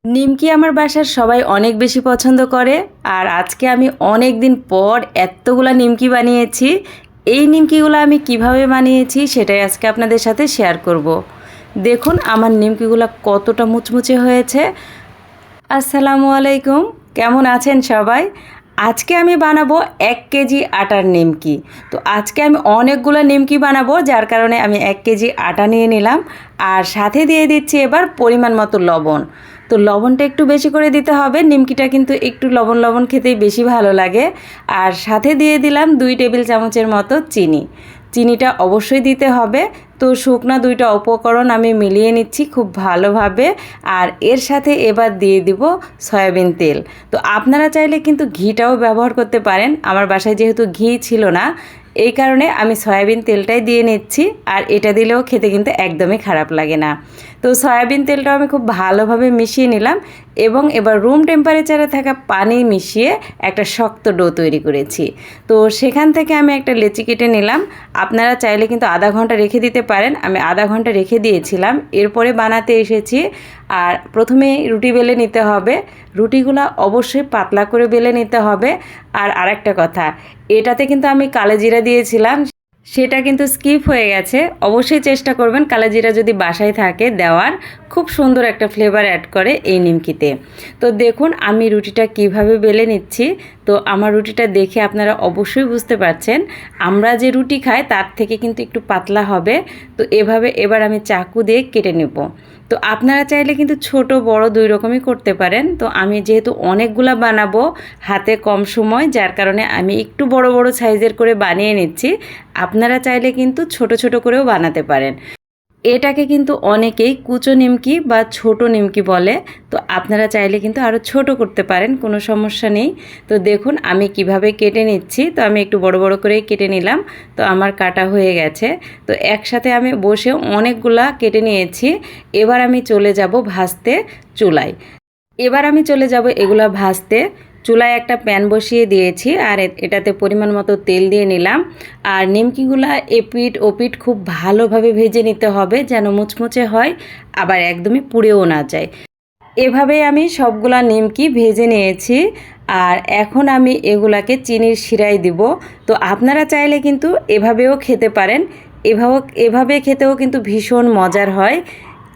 নিমকি আমার বাসার সবাই অনেক বেশি পছন্দ করে। আর আজকে আমি অনেক দিন পর এতগুলা নিমকি বানিয়েছি। এই নিমকিগুলো আমি কিভাবে বানিয়েছি সেটাই আজকে আপনাদের সাথে শেয়ার করব। দেখুন আমার নিমকিগুলো কতটা মুচমুচে হয়েছে। আসসালামু আলাইকুম, কেমন আছেন সবাই? আজকে আমি বানাবো 1 কেজি আটার নিমকি। তো আজকে আমি অনেকগুলো নিমকি বানাবো, যার কারণে আমি 1 কেজি আটা নিয়ে নিলাম। আর সাথে দিয়ে দিচ্ছি এবার পরিমাণ মতো লবণ। তো লবণটা একটু বেশি করে দিতে হবে, নিমকিটা কিন্তু একটু লবণ লবণ খেতেই বেশি ভালো লাগে। আর সাথে দিয়ে দিলাম 2 টেবিল চামচের মতো চিনি। চিনিটা অবশ্যই দিতে হবে। তো শুকনা দুইটা উপকরণ আমি মিলিয়ে নিচ্ছি খুব ভালোভাবে। আর এর সাথে এবার দিয়ে দিব সয়াবিন তেল। তো আপনারা চাইলে কিন্তু ঘিটাও ব্যবহার করতে পারেন। আমার বাসায় যেহেতু ঘি ছিল না, এই কারণে আমি সয়াবিন তেলটাই দিয়ে নিচ্ছি। আর এটা দিলেও খেতে কিন্তু একদমই খারাপ লাগে না। তো সয়াবিন তেলটাও আমি খুব ভালোভাবে মিশিয়ে নিলাম এবং এবার রুম টেম্পারেচারে থাকা পানি মিশিয়ে একটা শক্ত ডো তৈরি করেছি। তো সেখান থেকে আমি একটা লেচি কেটে নিলাম। আপনারা চাইলে কিন্তু আধা ঘন্টা রেখে দিতে পারেন, আমি আধা ঘন্টা রেখে দিয়েছিলাম। এরপরে বানাতে এসেছি। আর প্রথমে রুটি বেলে নিতে হবে। রুটিগুলো অবশ্যই পাতলা করে বেলে নিতে হবে। আর আরেকটা কথা, এটাতে কিন্তু আমি কালোজিরা দিয়েছিলাম, সেটা কিন্তু স্কিপ হয়ে গেছে। অবশ্যই চেষ্টা করবেন কালোজিরা যদি বাসায় থাকে দেওয়ার, খুব সুন্দর একটা ফ্লেভার অ্যাড করে এই নিমকিতে। তো দেখুন আমি রুটিটা কিভাবে বেলে নিচ্ছি। তো আমার রুটিটা দেখে আপনারা অবশ্যই বুঝতে পারছেন আমরা যে রুটি খাই তার থেকে কিন্তু একটু পাতলা হবে। তো এভাবে এবার আমি চাকু দিয়ে কেটে নেব। তো আপনারা চাইলে কিন্তু ছোট বড় দুই রকমই করতে পারেন। তো আমি যেহেতু অনেকগুলা বানাবো, হাতে কম সময়, যার কারণে আমি একটু বড় বড় সাইজের করে বানিয়ে নিচ্ছি। আপনারা চাইলে কিন্তু ছোট ছোট করেও বানাতে পারেন। এটাকে কিন্তু অনেকেই কুচো নিমকি বা ছোট নিমকি বলে। তো আপনারা চাইলে কিন্তু আরও ছোট করতে পারেন, কোনো সমস্যা নেই। তো দেখুন আমি কিভাবে কেটে নিচ্ছি। তো আমি একটু বড় বড় করেই কেটে নিলাম। তো আমার কাটা হয়ে গেছে। তো একসাথে আমি বসে অনেকগুলা কেটে নিয়েছি। এবার আমি চলে যাব ভাজতে চুলায়। এবার আমি চলে যাব এগুলা ভাজতে। চুলায় একটা প্যান বসিয়ে দিয়েছি আর এটাতে পরিমাণ মতো তেল দিয়ে নিলাম। আর নিমকিগুলা এপিট ওপিট খুব ভালোভাবে ভেজে নিতে হবে, যেন মুচমুচে হয়, আবার একদমই পুড়েও না যায়। এভাবেই আমি সবগুলা নিমকি ভেজে নিয়েছি। আর এখন আমি এগুলাকে চিনির শিরায় দিব। তো আপনারা চাইলে কিন্তু এভাবেও খেতে পারেন। এভাবে খেতেও কিন্তু ভীষণ মজার হয়।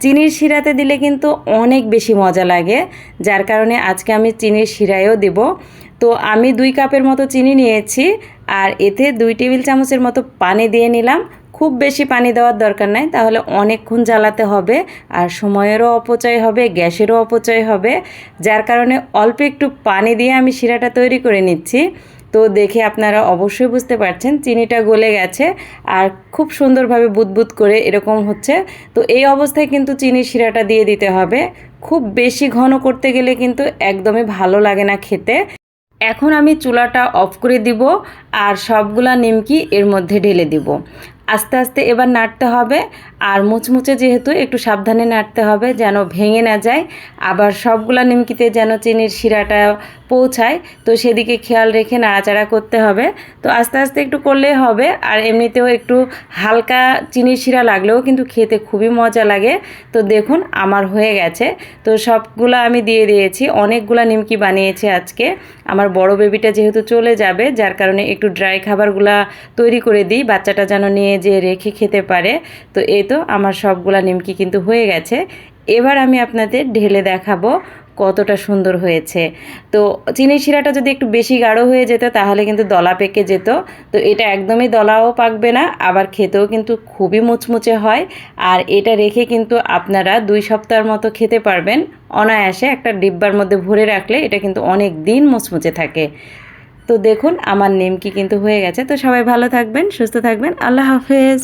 চিনির শিরাতে দিলে কিন্তু অনেক বেশি মজা লাগে, যার কারণে আজকে আমি চিনির শিরায়ও দিব। তো আমি 2 কাপের মতো চিনি নিয়েছি আর এতে 2 টেবিল চামচের মতো পানি দিয়ে নিলাম। খুব বেশি পানি দেওয়ার দরকার নাই, তাহলে অনেকক্ষণ জ্বালাতে হবে আর সময়েরও অপচয় হবে, গ্যাসেরও অপচয় হবে। যার কারণে অল্প একটু পানি দিয়ে আমি শিরাটা তৈরি করে নিচ্ছি। তো দেখে আপনারা অবশ্যই বুঝতে পারছেন চিনিটা গলে গেছে আর খুব সুন্দরভাবে বুদবুদ করে এরকম হচ্ছে। তো এই অবস্থায় কিন্তু চিনির শিরাটা দিয়ে দিতে হবে। খুব বেশি ঘন করতে গেলে কিন্তু একদমই ভালো লাগে না খেতে। এখন আমি চুলাটা অফ করে দিব আর সবগুলা নিমকি এর মধ্যে ঢেলে দিব। আস্তে আস্তে এবার নাড়তে হবে। আর মুচমুচে যেহেতু একটু সাবধানে নাড়তে হবে যেন ভেঙে না যায়। আবার সবগুলা নিমকিতে যেন চিনির শিরাটা পৌঁছায়, তো সেদিকে খেয়াল রেখে নাড়াচাড়া করতে হবে। তো আস্তে আস্তে একটু করলেই হবে। আর এমনিতেও একটু হালকা চিনির শিরা লাগলেও কিন্তু খেতে খুবই মজা লাগে। তো দেখুন আমার হয়ে গেছে। তো সবগুলা আমি দিয়ে দিয়েছি। অনেকগুলা নিমকি বানিয়েছি আজকে। আমার বড় বেবিটা যেহেতু চলে যাবে, যার কারণে একটু ড্রাই খাবারগুলা তৈরি করে দিই, বাচ্চাটা যেন নিয়ে যে রেখে খেতে পারে। তো এই তো আমার সবগুলা নিমকি কিন্তু হয়ে গেছে। এবার আমি আপনাদের ঢেলে দেখাবো কতটা সুন্দর হয়েছে। তো চিনির শিরাটা যদি একটু বেশি গাঢ় হয়ে যেত তাহলে কিন্তু দলা পেকে যেত। তো এটা একদমই দলাও পাকবে না, আবার খেতেও কিন্তু খুবই মুচমুচে হয়। আর এটা রেখে কিন্তু আপনারা 2 সপ্তাহের মতো খেতে পারবেন অনায়াসে। একটা ডিব্বার মধ্যে ভরে রাখলে এটা কিন্তু অনেক দিন মুচমুচে থাকে। তো দেখুন আমার নিমকি কিন্তু হয়ে গেছে। তো সবাই ভালো থাকবেন, সুস্থ থাকবেন। আল্লাহ হাফেজ।